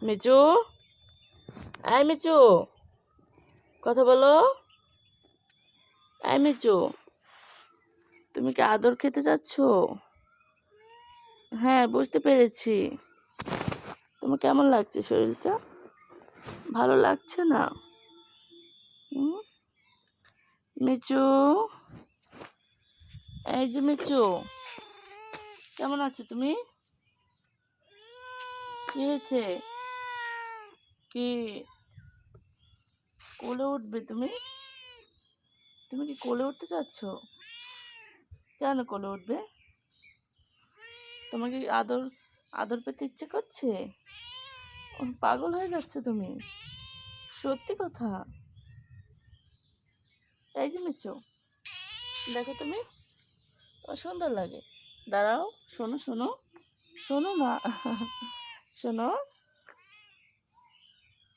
মিচু, আয় মিচু, কথা বলো। আয় মিচু, তুমি কি আদর খেতে যাচ্ছ? হ্যাঁ, বুঝতে পেরেছি। তোমার কেমন লাগছে শরীরটা? ভালো লাগছে না? হুম? মিচু, এই যে মিচু, কেমন আছো তুমি? কি হয়েছে? কি কোলে উঠবে তুমি? তুমি কি কোলে উঠতে চাচ্ছ? কেন কোলে উঠবে? তোমাকে আদর আদর পেতে ইচ্ছে করছে? পাগল হয়ে যাচ্ছে তুমি? সত্যি কথা? এই যে মিচু, দেখো তুমি, তোমার সুন্দর লাগে। দাঁড়াও, শোনো শোনো, শোনো না। শোনো,